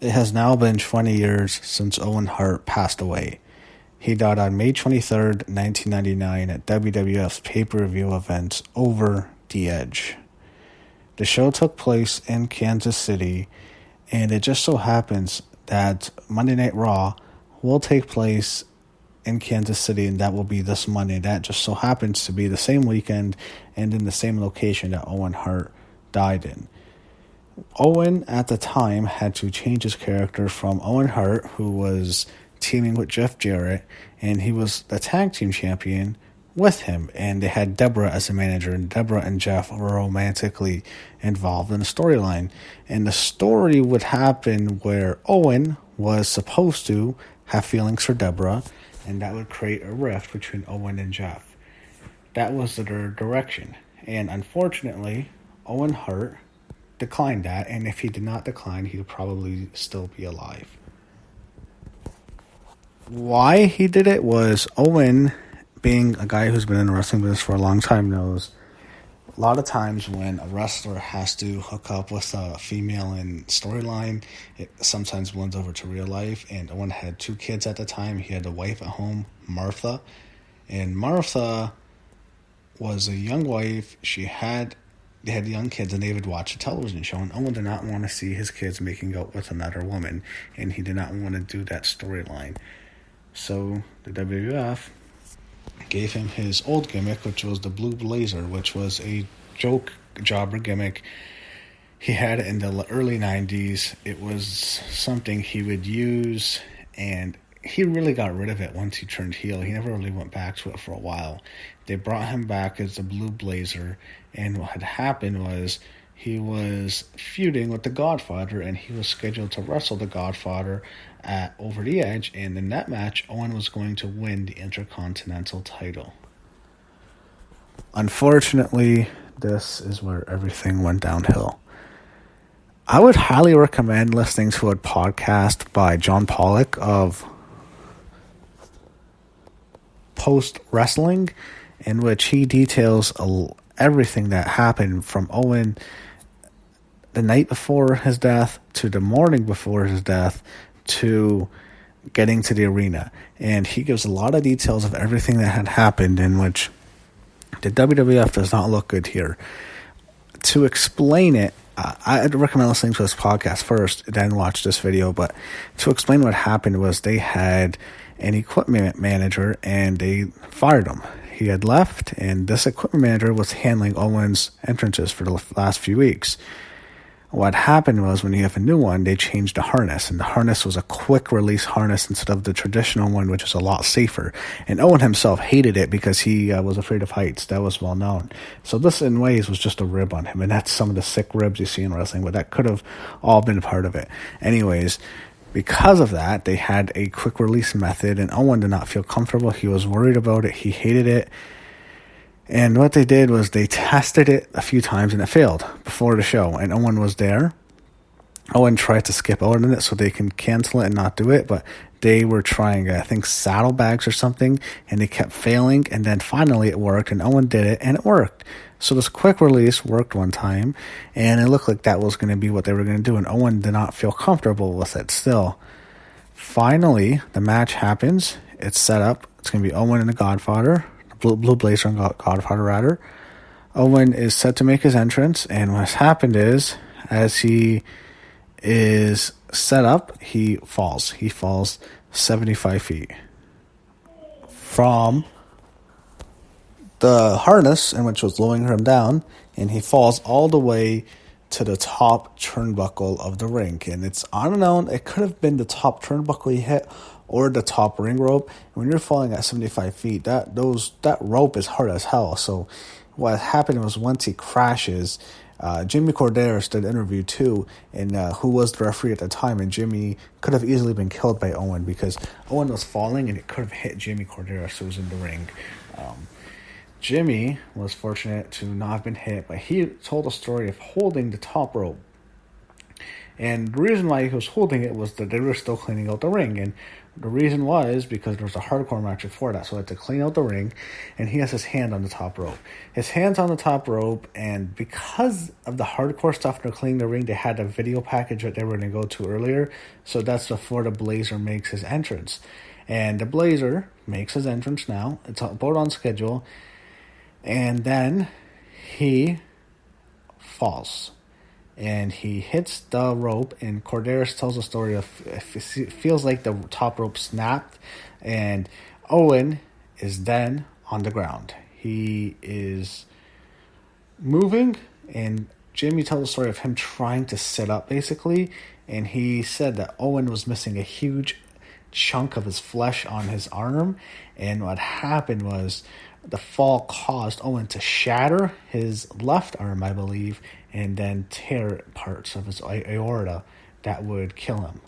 It has now been 20 years since Owen Hart passed away. He died on May 23rd, 1999 at WWF's pay-per-view event Over the Edge. The show took place in Kansas City, and it just so happens that Monday Night Raw will take place in Kansas City, and that will be this Monday. That just so happens to be the same weekend and in the same location that Owen Hart died in. Owen, at the time, had to change his character from Owen Hart, who was teaming with Jeff Jarrett, and he was the tag team champion with him, and they had Deborah as a manager, and Deborah and Jeff were romantically involved in the storyline. And the story would happen where Owen was supposed to have feelings for Deborah, and that would create a rift between Owen and Jeff. That was their direction. And unfortunately, Owen Hart declined that, and if he did not decline, he would probably still be alive. Why he did it was Owen, being a guy who's been in the wrestling business for a long time, knows a lot of times when a wrestler has to hook up with a female in storyline, it sometimes blends over to real life. And Owen had 2 kids at the time. He had a wife at home, Martha, and Martha was a young wife. They had young kids, and they would watch a television show, and Owen did not want to see his kids making out with another woman, and he did not want to do that storyline. So the WWF gave him his old gimmick, which was the Blue Blazer, which was a joke jobber gimmick. He had it in the early 90s. It was something he would use, and he really got rid of it once he turned heel. He never really went back to it for a while. They brought him back as the Blue Blazer, and what had happened was he was feuding with the Godfather, and he was scheduled to wrestle the Godfather at Over the Edge, and in that match, Owen was going to win the Intercontinental title. Unfortunately, this is where everything went downhill. I would highly recommend listening to a podcast by John Pollock of Post Wrestling, in which he details everything that happened from Owen the night before his death to the morning before his death to getting to the arena. And he gives a lot of details of everything that had happened, in which the WWF does not look good here. To explain it, I'd recommend listening to this podcast first, then watch this video. But to explain what happened was they had an equipment manager, and they fired him. He had left, and this equipment manager was handling Owen's entrances for the last few weeks. What happened was, when you have a new one, they changed the harness, and the harness was a quick release harness instead of the traditional one, which is a lot safer. And Owen himself hated it because he was afraid of heights. That was well known. So this, in ways, was just a rib on him, and that's some of the sick ribs you see in wrestling, but that could have all been part of it. Anyways, because of that, they had a quick release method, and Owen did not feel comfortable. He was worried about it. He hated it. And what they did was they tested it a few times, and it failed before the show. And Owen was there. Owen tried to skip out on it so they can cancel it and not do it, but they were trying, I think, saddlebags or something, and they kept failing. And then finally it worked, and Owen did it, and it worked. So this quick release worked one time, and it looked like that was going to be what they were going to do, and Owen did not feel comfortable with it still. Finally, the match happens. It's set up. It's going to be Owen and the Godfather, Blue Blazer and Godfather, rather. Owen is set to make his entrance, and what's happened is, as he is set up, he falls. He falls 75 feet from the harness, in which was lowering him down, and he falls all the way to the top turnbuckle of the ring. And it's unknown. It could have been the top turnbuckle he hit or the top ring rope. And when you're falling at 75 feet, that rope is hard as hell. So what happened was, once he crashes, Jimmy Corderas did an interview too, and who was the referee at the time, and Jimmy could have easily been killed by Owen because Owen was falling and it could have hit Jimmy Corderas, who was in the ring. Jimmy was fortunate to not have been hit, but he told a story of holding the top rope, And the reason why he was holding it was that they were still cleaning out the ring. And the reason was because there was a hardcore match before that. So they had to clean out the ring, and he has his hand on the top rope. His hand's on the top rope, and because of the hardcore stuff they're cleaning the ring, they had a video package that they were going to go to earlier. So that's before the Blazer makes his entrance. And the Blazer makes his entrance now. It's about on schedule. And then he falls. And he hits the rope, and Corderis tells a story of it feels like the top rope snapped, and Owen is then on the ground. He is moving, and Jimmy tells a story of him trying to sit up, basically, and he said that Owen was missing a huge chunk of his flesh on his arm, and what happened was the fall caused Owen to shatter his left arm, I believe, and then tear parts of his aorta that would kill him.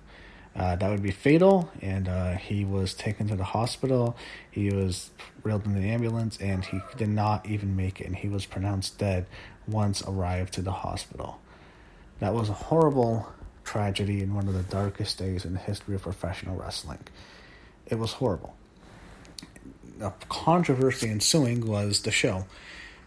That would be fatal, and he was taken to the hospital. He was wheeled in the ambulance, and he did not even make it, and he was pronounced dead once arrived to the hospital. That was a horrible tragedy in one of the darkest days in the history of professional wrestling. It was horrible. The controversy ensuing was the show.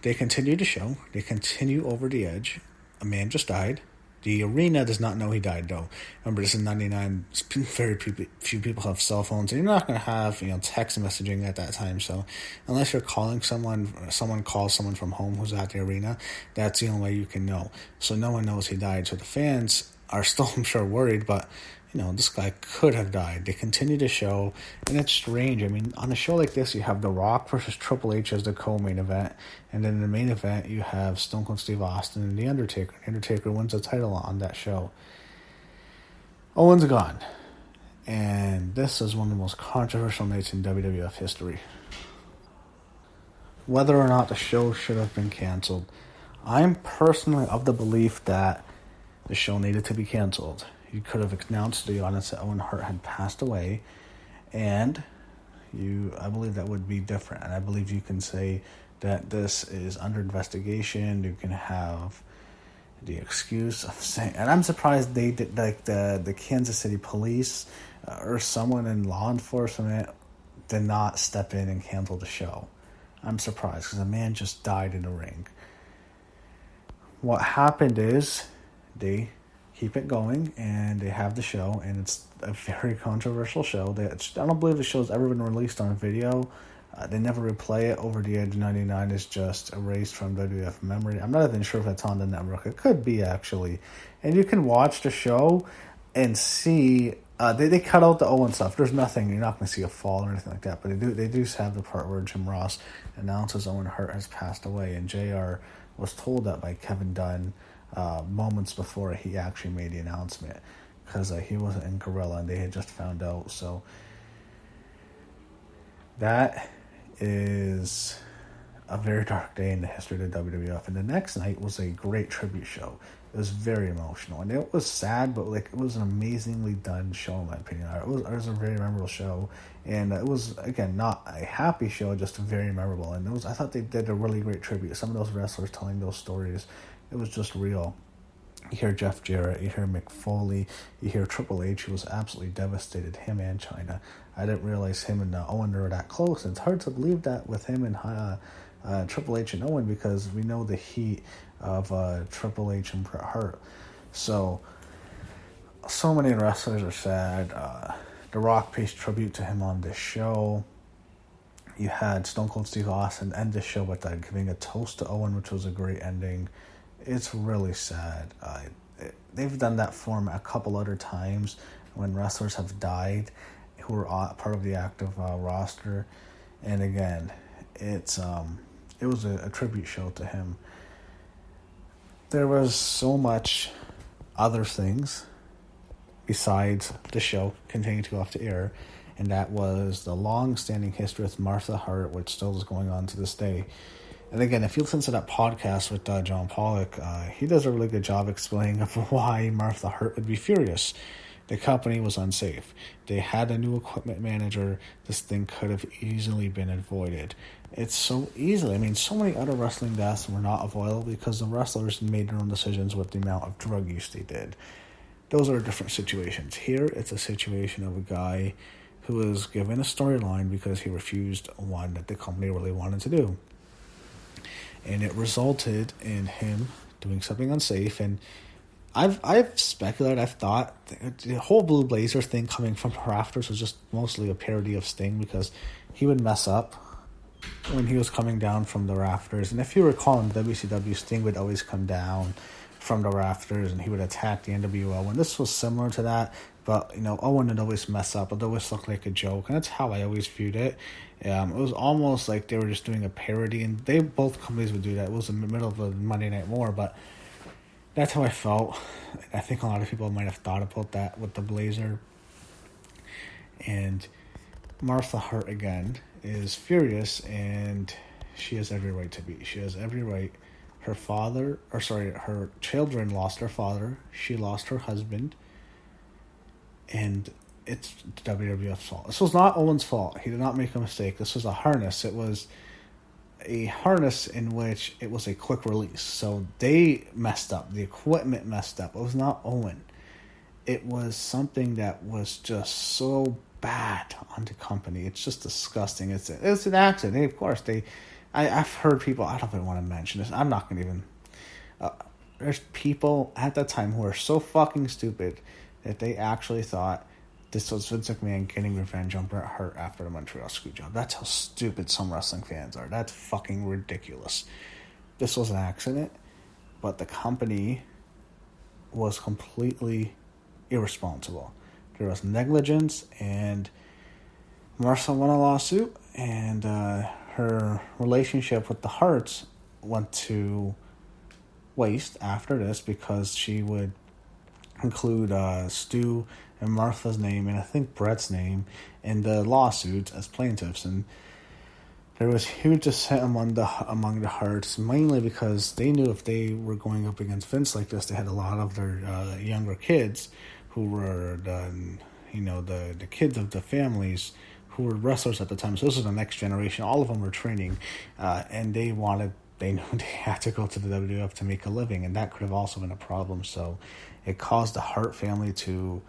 They continued the show. They continue Over the Edge. A man just died. The arena does not know he died, though. Remember, this is 99. Very few people have cell phones, and you're not going to have text messaging at that time. So unless you're calling someone calls someone from home who's at the arena, that's the only way you can know. So no one knows he died. So the fans are still, I'm sure, worried, but this guy could have died. They continue the show, and it's strange. I mean, on a show like this, you have The Rock versus Triple H as the co-main event, and then in the main event, you have Stone Cold Steve Austin and The Undertaker. The Undertaker wins the title on that show. Owen's gone, and this is one of the most controversial nights in WWF history. Whether or not the show should have been canceled, I'm personally of the belief that the show needed to be canceled. You could have announced to the audience that Owen Hart had passed away, and I believe that would be different. And I believe you can say that this is under investigation. You can have the excuse of saying, and I'm surprised they did, like the Kansas City police or someone in law enforcement did not step in and cancel the show. I'm surprised because a man just died in the ring. What happened is they keep it going, and they have the show, and it's a very controversial show. I don't believe the show's ever been released on video. They never replay it. Over the Edge 99 is just erased from WWF memory. I'm not even sure if it's on the network. It could be, actually. And you can watch the show and see, they cut out the Owen stuff. There's nothing, you're not going to see a fall or anything like that, but they do have the part where Jim Ross announces Owen Hart has passed away, and JR was told that by Kevin Dunn moments before he actually made the announcement, because he wasn't in Gorilla and they had just found out. So that is a very dark day in the history of the WWF. And the next night was a great tribute show. It was very emotional, and it was sad, but it was an amazingly done show in my opinion. It was a very memorable show, and it was, again, not a happy show, just very memorable. And I thought they did a really great tribute. Some of those wrestlers telling those stories, it was just real. You hear Jeff Jarrett, you hear Mick Foley, you hear Triple H, who was absolutely devastated, him and Chyna. I didn't realize him and Owen were that close. And it's hard to believe that with him and Triple H and Owen, because we know the heat of Triple H and Bret Hart. So many wrestlers are sad. The Rock pays tribute to him on this show. You had Stone Cold Steve Austin end the show with giving a toast to Owen, which was a great ending. It's really sad. They've done that form a couple other times when wrestlers have died who were part of the active roster. And again, it was a tribute show to him. There was so much other things besides the show continuing to go off the air, and that was the long-standing history with Martha Hart, which still is going on to this day. And again, if you listen to that podcast with John Pollock, he does a really good job explaining of why Martha Hart would be furious. The company was unsafe. They had a new equipment manager. This thing could have easily been avoided. It's so easily. I mean, so many other wrestling deaths were not avoidable because the wrestlers made their own decisions with the amount of drug use they did. those are different situations. Here, it's a situation of a guy who was given a storyline because he refused one that the company really wanted to do. And it resulted in him doing something unsafe. And I've speculated, I've thought the whole Blue Blazer thing coming from rafters was just mostly a parody of Sting, because he would mess up when he was coming down from the rafters. And if you recall in WCW, Sting would always come down from the rafters and he would attack the NWO. And this was similar to that, but Owen would always mess up. It would always look like a joke, and that's how I always viewed it. It was almost like they were just doing a parody, and both companies would do that. It was in the middle of a Monday Night War, but that's how I felt. I think a lot of people might have thought about that with the Blazer. And Martha Hart, again, is furious, and she has every right to be. She has every right. Her children lost their father. She lost her husband. And it's WWF's fault. This was not Owen's fault. He did not make a mistake. This was a harness. It was a harness in which it was a quick release. So they messed up. The equipment messed up. It was not Owen. It was something that was just so bad on the company. It's just disgusting. It's an accident. Of course, I've heard people, I don't even want to mention this. I'm not going to even... there's people at that time who are so fucking stupid that they actually thought this was Vince McMahon getting revenge on Bret Hart after the Montreal Screwjob. That's how stupid some wrestling fans are. That's fucking ridiculous. This was an accident, but the company was completely irresponsible. There was negligence, and Martha won a lawsuit, and her relationship with the Harts went to waste after this, because she would include Stu and Martha's name, and I think Brett's name, in the lawsuits as plaintiffs. And there was huge dissent among the Harts, mainly because they knew if they were going up against Vince like this, they had a lot of their younger kids who were the kids of the families who were wrestlers at the time. So this was the next generation. All of them were training, and they knew they had to go to the WWF to make a living, and that could have also been a problem. So it caused the Hart family to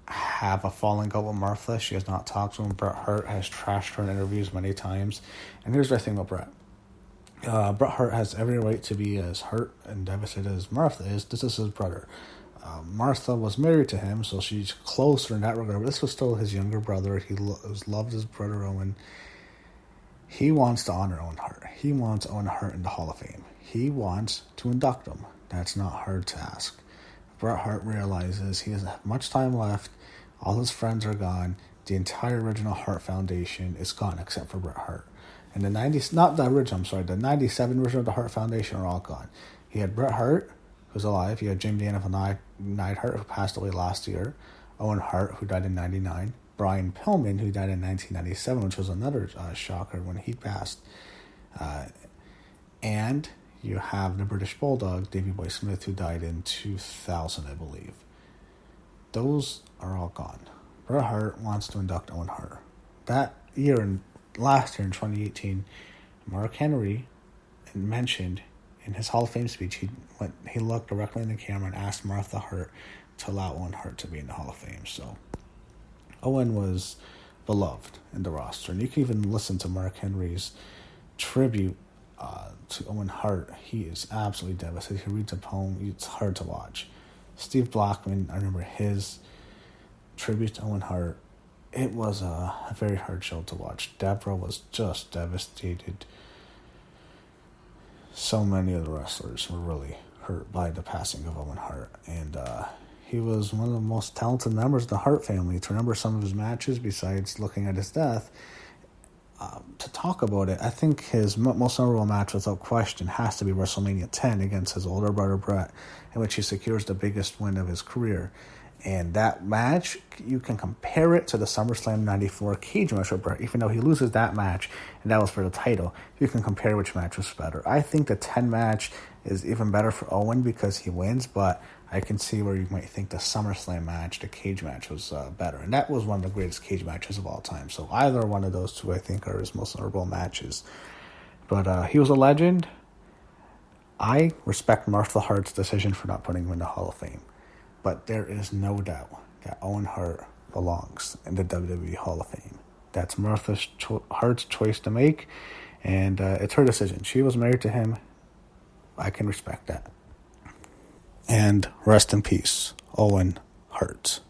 have a falling out with Martha. She has not talked to him. Bret Hart has trashed her in interviews many times. And here's the thing about Bret. Bret Hart has every right to be as hurt and devastated as Martha is. This is his brother. Martha was married to him, so she's closer in that regard. But this was still his younger brother. He loved his brother Owen. He wants to honor Owen Hart. He wants Owen Hart in the Hall of Fame. He wants to induct him. That's not hard to ask. Bret Hart realizes he doesn't have much time left. All his friends are gone. The entire original Hart Foundation is gone except for Bret Hart. And the 97 version of the Hart Foundation are all gone. He had Bret Hart, who's alive. He had Jim Dana Neidhart, who passed away last year. Owen Hart, who died in 1999. Brian Pillman, who died in 1997, which was another shocker when he passed. And you have the British Bulldog, Davey Boy Smith, who died in 2000, I believe. Those are all gone. Bret Hart wants to induct Owen Hart. Last year in 2018, Mark Henry mentioned in his Hall of Fame speech, he looked directly in the camera and asked Martha Hart to allow Owen Hart to be in the Hall of Fame. So Owen was beloved in the roster. And you can even listen to Mark Henry's tribute to Owen Hart. He is absolutely devastated. He reads a poem. It's hard to watch. Steve Blackman, I remember his tribute to Owen Hart. It was a very hard show to watch. Deborah was just devastated. So many of the wrestlers were really hurt by the passing of Owen Hart. And he was one of the most talented members of the Hart family. To remember some of his matches, besides looking at his death, to talk about it, I think his most memorable match, without question, has to be WrestleMania 10 against his older brother Bret, in which he secures the biggest win of his career. And that match, you can compare it to the SummerSlam 94 cage match with Bret, even though he loses that match, and that was for the title. You can compare which match was better. I think the 10 match is even better for Owen because he wins, but I can see where you might think the SummerSlam match, the cage match, was better. And that was one of the greatest cage matches of all time. So either one of those two, I think, are his most memorable matches. But he was a legend. I respect Martha Hart's decision for not putting him in the Hall of Fame. But there is no doubt that Owen Hart belongs in the WWE Hall of Fame. That's Martha Hart's choice to make, and it's her decision. She was married to him. I can respect that. And rest in peace, Owen Hart.